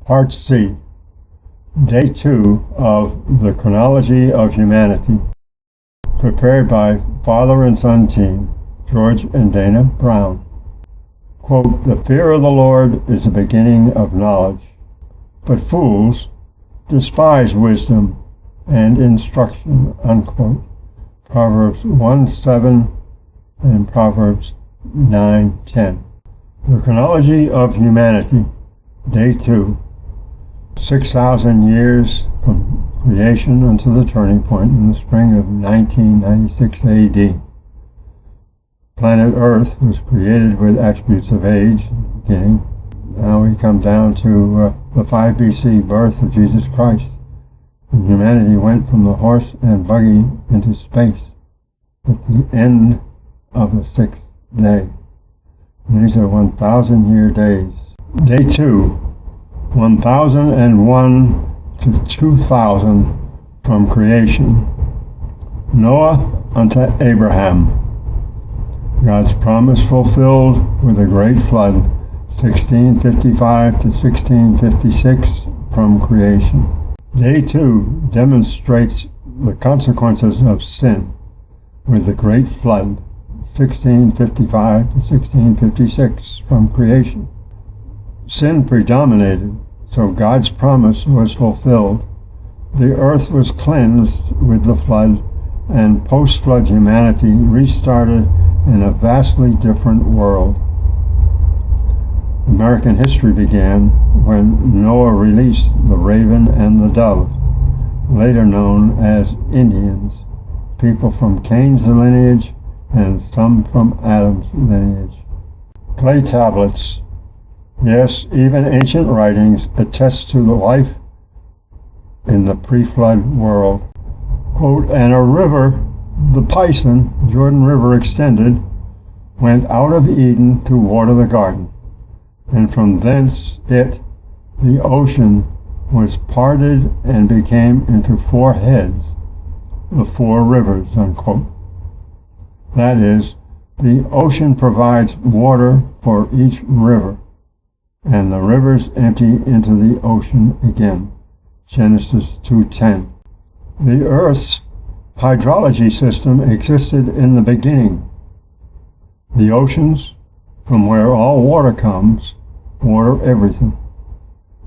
Part C, Day 2 of the Chronology of Humanity, prepared by Father and Son Team, George and Dana Brown. Quote, "The fear of the Lord is the beginning of knowledge, but fools despise wisdom and instruction," unquote. Proverbs 1:7 and Proverbs 9:10. The Chronology of Humanity, Day 2, 6,000 years from creation until the turning point in the spring of 1996 AD. Planet Earth was created with attributes of age in the beginning. Now we come down to the 5 BC birth of Jesus Christ. And humanity went from the horse and buggy into space at the end of the 6th day. And these are 1,000-year days. Day 2, 1001 to 2000 from creation. Noah unto Abraham. God's promise fulfilled with a great flood, 1655 to 1656 from creation. Day 2 demonstrates the consequences of sin with the great flood, 1655 to 1656 from creation. Sin predominated, so God's promise was fulfilled. The earth was cleansed with the flood, and post-flood humanity restarted in a vastly different world. American history began when Noah released the raven and the dove, later known as Indians, people from Cain's lineage and some from Adam's lineage. Clay tablets. Yes, even ancient writings attest to the life in the pre-flood world. Quote, "And a river, the Pison, Jordan River extended, went out of Eden to water the garden. And from thence it, the ocean, was parted and became into 4 heads, the 4 rivers," unquote. That is, the ocean provides water for each river, and the rivers empty into the ocean again. Genesis 2:10. The Earth's hydrology system existed in the beginning. The oceans, from where all water comes, water everything.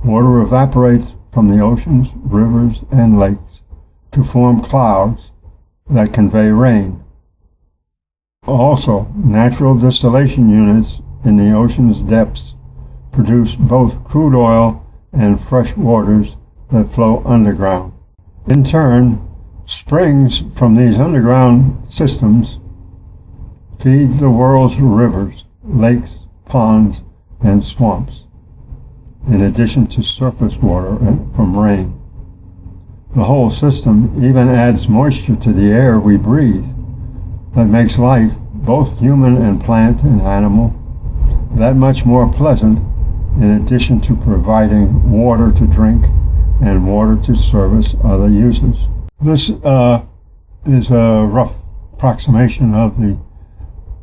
Water evaporates from the oceans, rivers, and lakes to form clouds that convey rain. Also, natural distillation units in the ocean's depths produce both crude oil and fresh waters that flow underground. In turn, springs from these underground systems feed the world's rivers, lakes, ponds, and swamps, in addition to surface water from rain. The whole system even adds moisture to the air we breathe that makes life, both human and plant and animal, that much more pleasant, in addition to providing water to drink and water to service other uses. This is a rough approximation of the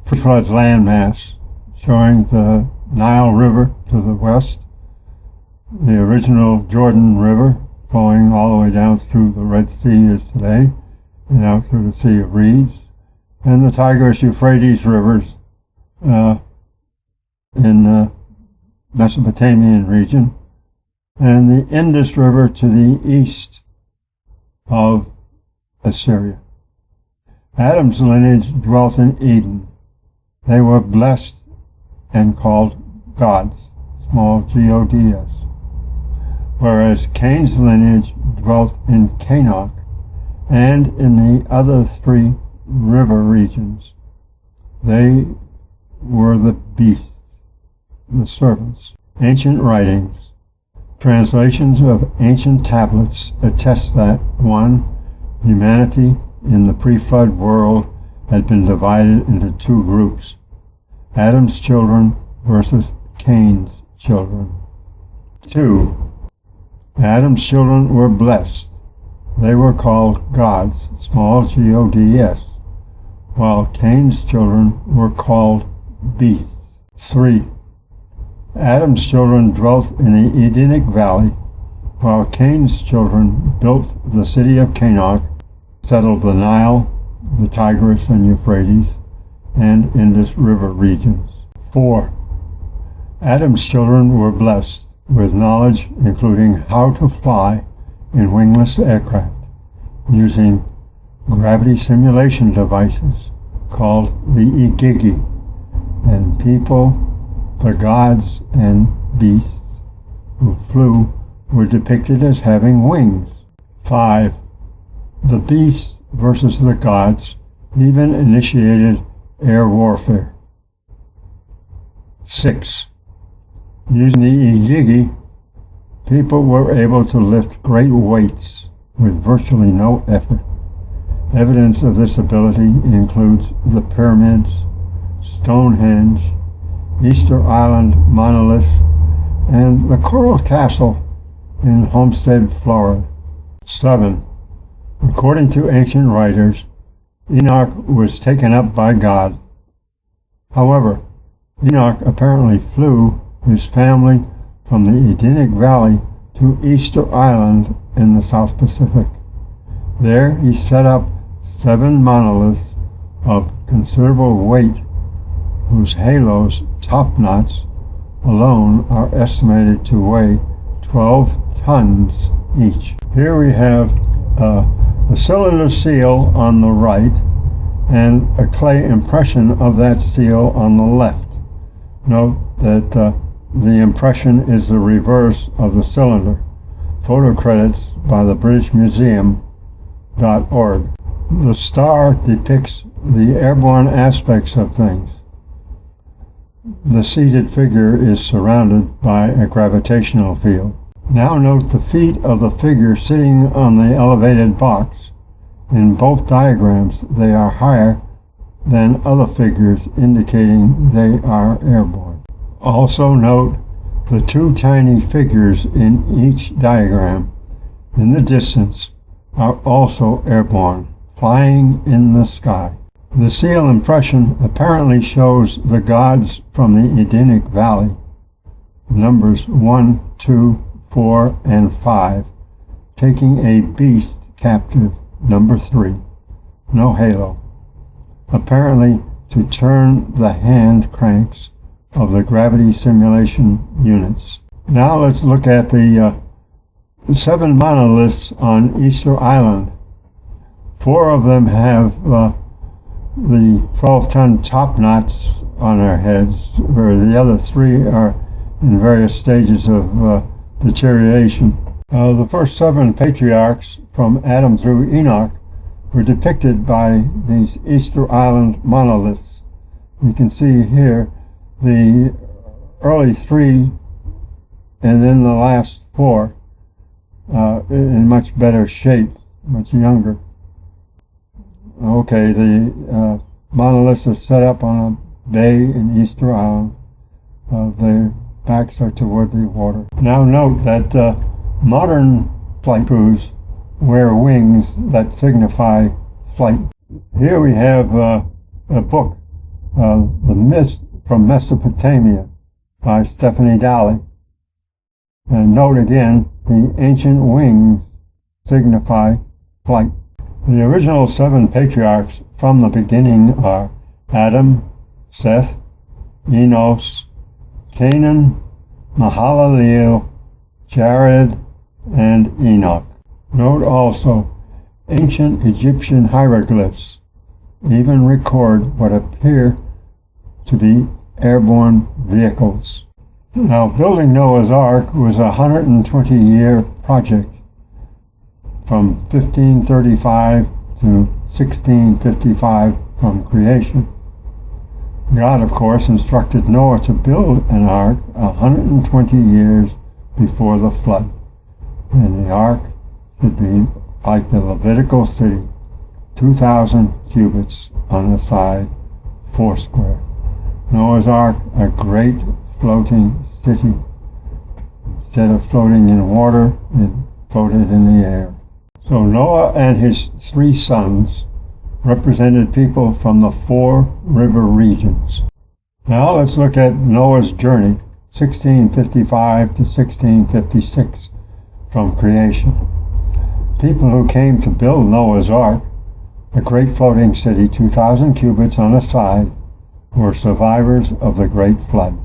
pre-flood landmass, showing the Nile River to the west, the original Jordan River flowing all the way down through the Red Sea as today, and out through the Sea of Reeds, and the Tigris-Euphrates rivers in the Mesopotamian region, and the Indus River to the east of Assyria. Adam's lineage dwelt in Eden. They were blessed and called gods, small G-O-D-S. Whereas Cain's lineage dwelt in Canaan and in the other 3 river regions. They were the beasts, the servants. Ancient writings. Translations of ancient tablets attest that 1. Humanity in the pre-flood world had been divided into 2 groups, Adam's children versus Cain's children. 2. Adam's children were blessed. They were called gods, small G-O-D-S, while Cain's children were called beasts. 3. Adam's children dwelt in the Edenic Valley, while Cain's children built the city of Canaan, settled the Nile, the Tigris and Euphrates, and Indus River regions. 4. Adam's children were blessed with knowledge including how to fly in wingless aircraft using gravity simulation devices called the Igigi, and people, the gods and beasts who flew were depicted as having wings. 5. The beasts versus the gods even initiated air warfare. 6. Using the Igigi, people were able to lift great weights with virtually no effort. Evidence of this ability includes the pyramids, Stonehenge, Easter Island monoliths, and the Coral Castle in Homestead, Florida. 7. According to ancient writers, Enoch was taken up by God. However, Enoch apparently flew his family from the Edenic Valley to Easter Island in the South Pacific. There he set up 7 monoliths of considerable weight, whose halos, top knots, alone are estimated to weigh 12 tons each. Here we have the cylinder seal on the right and a clay impression of that seal on the left. Note that the impression is the reverse of the cylinder. Photo credits by the British Museum.org. The star depicts the airborne aspects of things. The seated figure is surrounded by a gravitational field. Now note the feet of the figure sitting on the elevated box. In both diagrams, they are higher than other figures, indicating they are airborne. Also note the 2 tiny figures in each diagram in the distance are also airborne, flying in the sky. The seal impression apparently shows the gods from the Edenic Valley, numbers 1, 2, 4, and 5, taking a beast captive, number 3, no halo, apparently to turn the hand cranks of the gravity simulation units. Now let's look at the 7 monoliths on Easter Island. 4 of them have the 12-ton top knots on their heads, where the other 3 are in various stages of deterioration. The first 7 patriarchs from Adam through Enoch were depicted by these Easter Island monoliths. You can see here the early 3 and then the last 4 in much better shape, much younger. Okay, the monoliths are set up on a bay in Easter Island. Their backs are toward the water. Now note that modern flight crews wear wings that signify flight. Here we have a book, The Myth from Mesopotamia by Stephanie Dalley. And note again, the ancient wings signify flight. The original 7 patriarchs from the beginning are Adam, Seth, Enos, Canaan, Mahalaleel, Jared, and Enoch. Note also, ancient Egyptian hieroglyphs even record what appear to be airborne vehicles. Now, building Noah's Ark was a 120-year project from 1535 to 1655 from creation. God, of course, instructed Noah to build an ark 120 years before the flood. And the ark should be like the Levitical city, 2,000 cubits on the side, 4 square. Noah's Ark, a great floating city. Instead of floating in water, it floated in the air. So Noah and his 3 sons represented people from the 4 river regions. Now let's look at Noah's journey 1655 to 1656 from creation. People who came to build Noah's Ark, a great floating city 2,000 cubits on a side, were survivors of the great flood.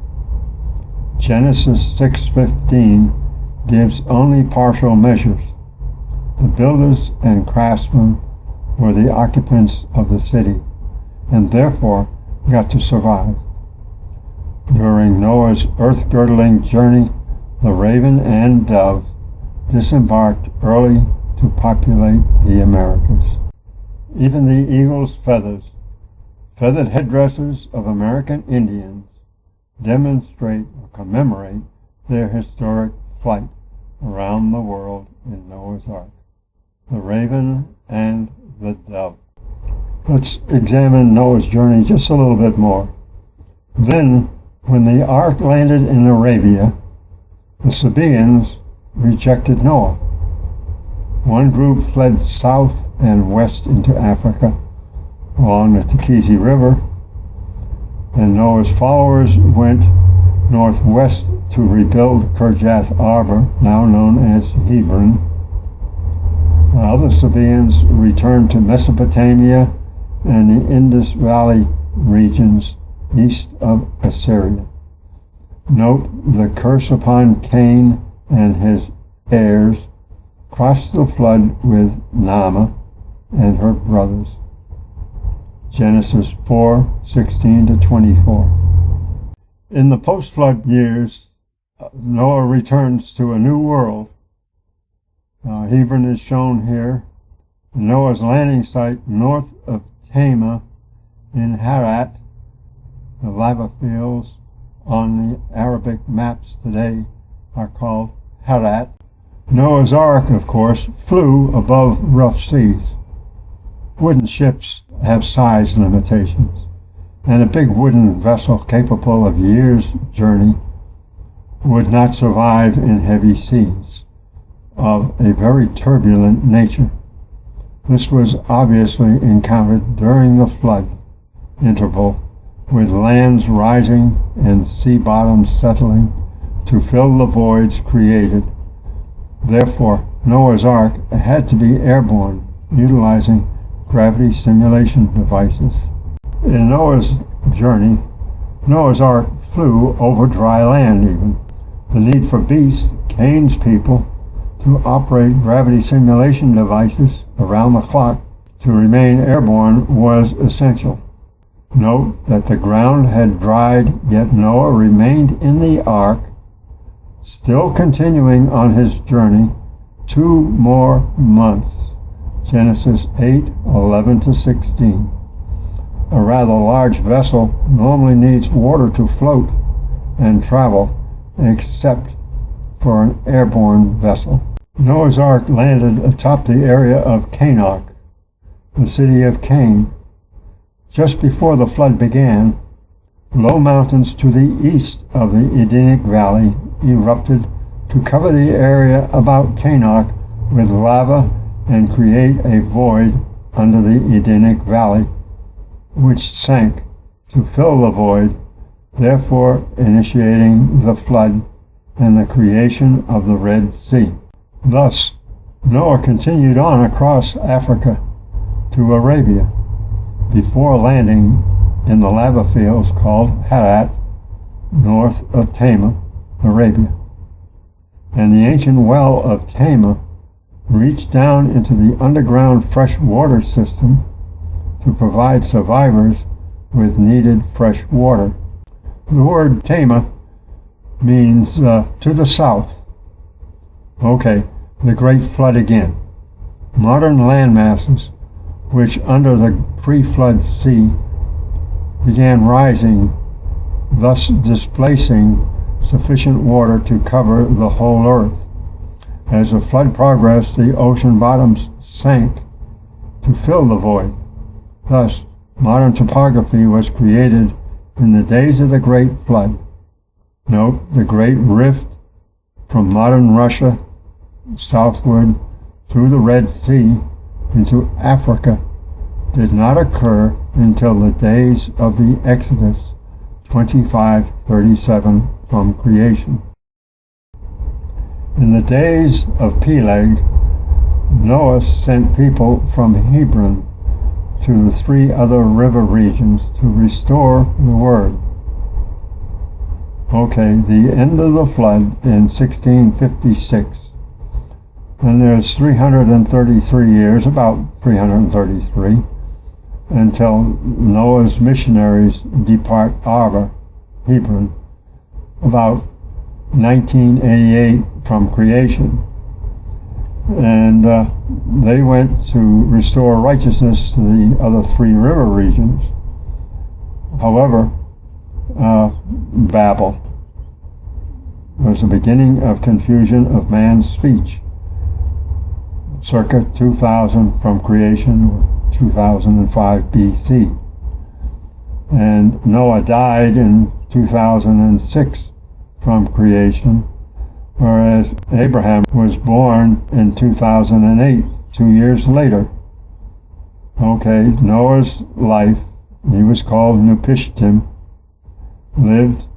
Genesis 6:15 gives only partial measures. The builders and craftsmen were the occupants of the city, and therefore got to survive. During Noah's earth-girdling journey, the raven and dove disembarked early to populate the Americas. Even the eagle's feathers, feathered headdresses of American Indians, demonstrate or commemorate their historic flight around the world in Noah's Ark, the raven and the dove. Let's examine Noah's journey just a little bit more. Then, when the ark landed in Arabia, the Sabaeans rejected Noah. One group fled south and west into Africa along the Tikizi River, and Noah's followers went northwest to rebuild Kirjath Arba, now known as Hebron. The other Sabaeans returned to Mesopotamia and the Indus Valley regions east of Assyria. Note the curse upon Cain and his heirs crossed the flood with Naamah and her brothers. Genesis 4:16 to 24. In the post-flood years, Noah returns to a new world. Hebron is shown here. Noah's landing site north of Tema in Harat, the lava fields on the Arabic maps today are called Harat. Noah's Ark, of course, flew above rough seas. Wooden ships have size limitations, and a big wooden vessel capable of years' journey would not survive in heavy seas of a very turbulent nature. This was obviously encountered during the flood interval, with lands rising and sea bottoms settling to fill the voids created. Therefore, Noah's Ark had to be airborne, utilizing gravity simulation devices. In Noah's journey, Noah's Ark flew over dry land even. The need for beasts, Cain's people, to operate gravity simulation devices around the clock to remain airborne was essential. Note that the ground had dried, yet Noah remained in the ark, still continuing on his journey 2 more months. Genesis 8:11 to 16. A rather large vessel normally needs water to float and travel, except for an airborne vessel. Noah's Ark landed atop the area of Canaan, the city of Cain. Just before the flood began, low mountains to the east of the Edenic Valley erupted to cover the area about Canaan with lava and create a void under the Edenic Valley, which sank to fill the void, therefore initiating the flood and the creation of the Red Sea. Thus, Noah continued on across Africa to Arabia before landing in the lava fields called Harat, north of Tema, Arabia. And the ancient well of Tema reached down into the underground fresh water system to provide survivors with needed fresh water. The word Tema means to the south. Okay, the Great Flood again. Modern land masses, which under the pre-flood sea began rising, thus displacing sufficient water to cover the whole earth. As the flood progressed, the ocean bottoms sank to fill the void. Thus, modern topography was created in the days of the Great Flood. Note the Great Rift from modern Russia southward through the Red Sea into Africa did not occur until the days of the Exodus 25:37 from creation. In the days of Peleg, Noah sent people from Hebron to the 3 other river regions to restore the word. Okay, the end of the flood in 1656. And there's 333 years, about 333, until Noah's missionaries depart Arbor, Hebron, about 1988 from creation. And they went to restore righteousness to the other 3 river regions. However, Babel was the beginning of confusion of man's speech. Circa 2000 from creation, or 2005 BC. And Noah died in 2006 from creation, whereas Abraham was born in 2008, 2 years later. Okay, Noah's life, he was called Nupishtim, lived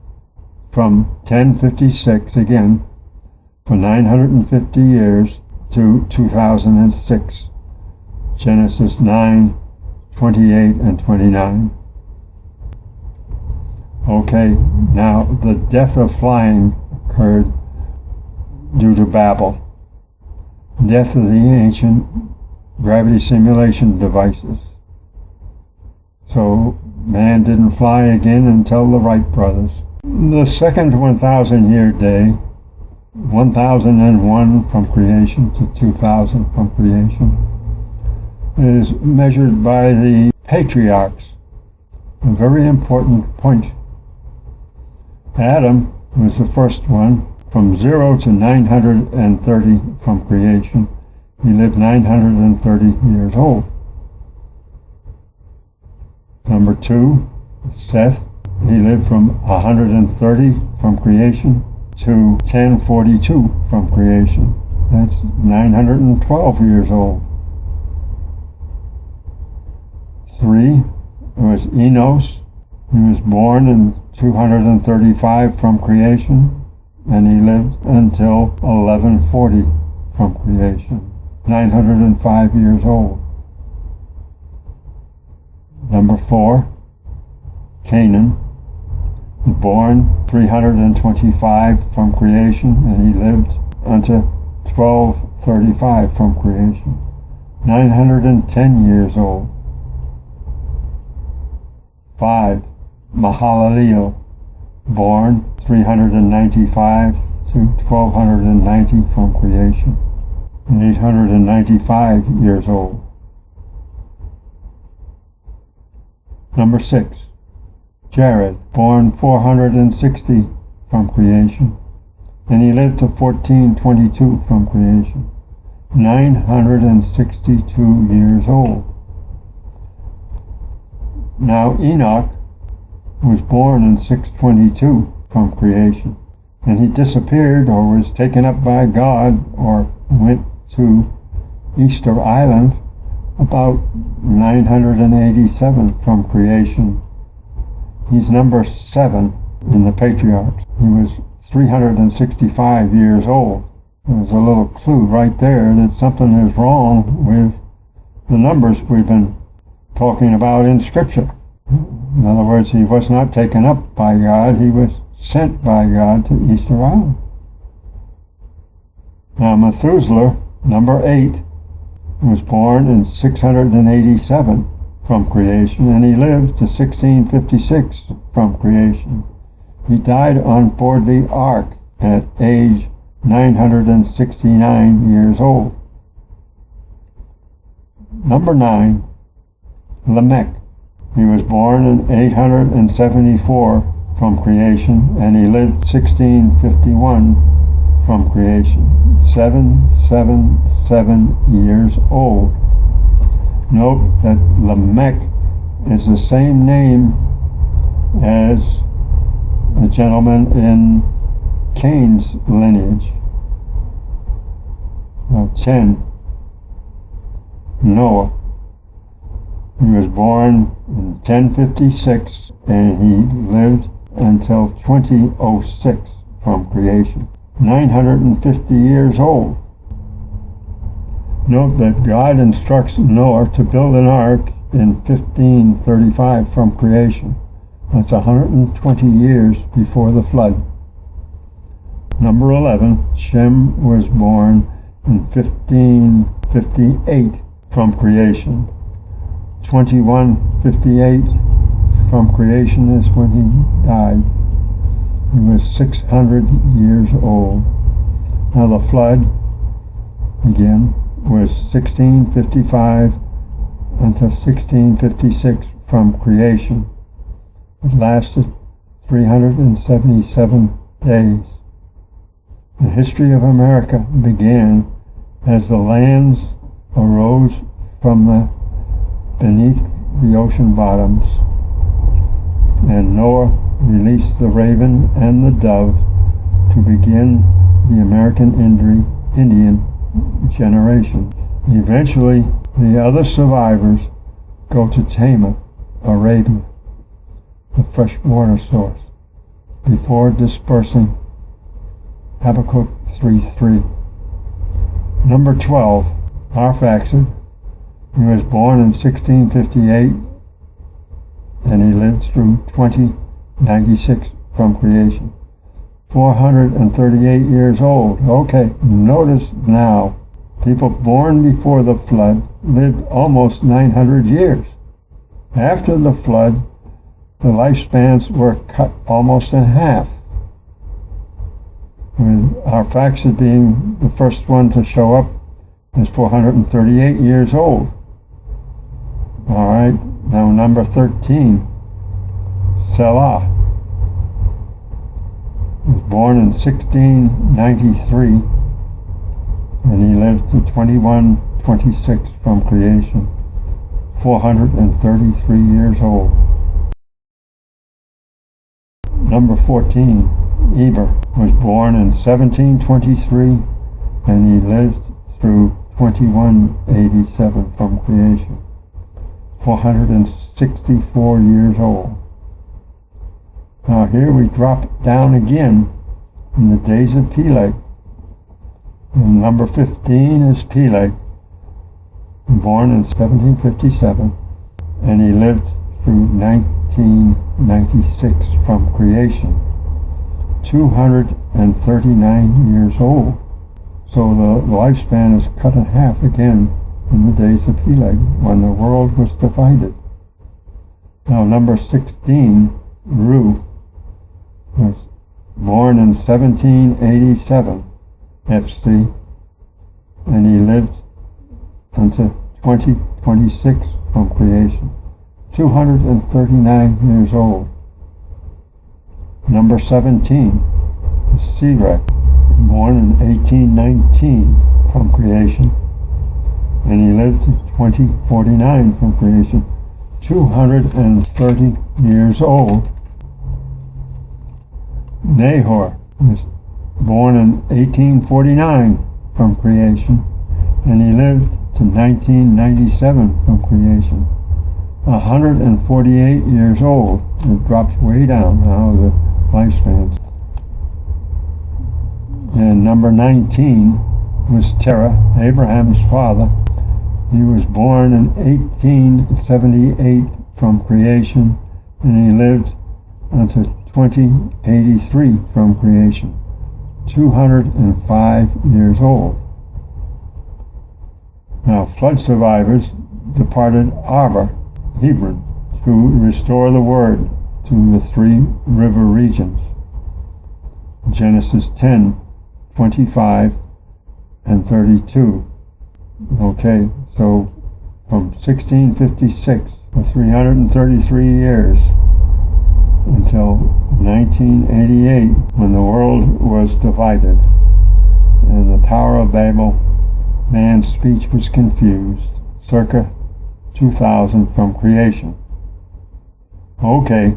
from 1056 again for 950 years to 2006. Genesis 9:28 and 29. Okay, now the death of flying occurred due to Babel. Death of the ancient gravity simulation devices. So man didn't fly again until the Wright brothers. The second 1,000-year day, 1001 from creation to 2000 from creation, is measured by the patriarchs. A very important point. Adam was the first one, from 0 to 930 from creation. He lived 930 years old. Number 2, Seth. He lived from 130 from creation to 1042 from creation. That's 912 years old. 3 was Enos. He was born in 235 from creation, and he lived until 1140 from creation. 905 years old. Number 4, Canaan. Born 325 from creation, and he lived until 1235 from creation. 910 years old. 5, Mahalaleel. Born 395 to 1290 from creation. 895 years old. Number 6, Jared, born 460 from creation, and he lived to 1422 from creation. 962 years old. Now Enoch was born in 622 from creation, and he disappeared or was taken up by God or went to Easter Island about 987 from creation. He's number 7 in the patriarchs. He was 365 years old. There's a little clue right there that something is wrong with the numbers we've been talking about in Scripture. In other words, he was not taken up by God, he was sent by God to Easter Island. Now Methuselah, number 8, was born in 687 from creation, and he lived to 1656 from creation. He died on board the ark at age 969 years old. Number 9, Lamech. He was born in 874 from creation, and he lived 1651 from creation. 777 years old. Note that Lamech is the same name as a gentleman in Cain's lineage. 10, Noah. He was born in 1056, and he lived until 2006 from creation. 950 years old. Note that God instructs Noah to build an ark in 1535 from creation. That's 120 years before the flood. Number 11, Shem was born in 1558 from creation. 2158 from creation is when he died. He was 600 years old. Now the flood, again, was 1655 until 1656 from creation. It lasted 377 days. The history of America began as the lands arose from beneath the ocean bottoms, and Noah released the raven and the dove to begin the American Indian generation. Eventually, the other survivors go to Tama, Arabia, the fresh water source, before dispersing. Habakkuk 3:3. Number 12, Arphaxad. He was born in 1658 and he lived through 2096 from creation. 438 years old. Okay, notice now, people born before the flood lived almost 900 years. After the flood, the lifespans were cut almost in half, with Arphaxad being the first one to show up as 438 years old. All right, now number 13, Selah. He was born in 1693 and he lived to 2126 from creation, 433 years old. Number 14, Eber, was born in 1723 and he lived through 2187 from creation, 464 years old. Now here we drop down again in the days of Peleg. And number 15 is Peleg, born in 1757 and he lived through 1996 from creation, 239 years old. So the lifespan is cut in half again in the days of Peleg, when the world was divided. Now number 16, Ru, was born in 1787 FC, and he lived until 2026 from creation, 239 years old. Number 17 is Sirach, born in 1819 from creation, and he lived to 2049 from creation, 230 years old. Nahor was born in 1849 from creation, and he lived to 1997 from creation, 148 years old. It drops way down now, the lifespans. And number 19 was Terah, Abraham's father. He was born in 1878 from creation, and he lived until 2083 from creation, 205 years old. Now, flood survivors departed Hebron, to restore the word to the three river regions. Genesis 10:25 and 32. Okay, so from 1656 for 333 years until 1988, when the world was divided and the Tower of Babel, man's speech was confused, circa 2000 from creation. Okay,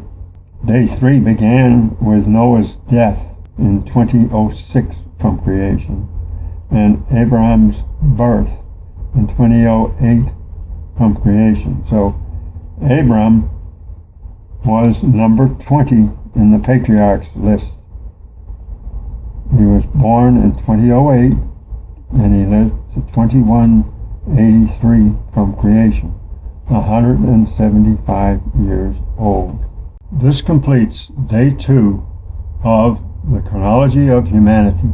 day 3 began with Noah's death in 2006 from creation, and Abraham's birth in 2008 from creation. So Abram was number 20 in the patriarchs list. He was born in 2008 and he lived to 2183 from creation, 175 years old. This completes day 2 of the chronology of humanity.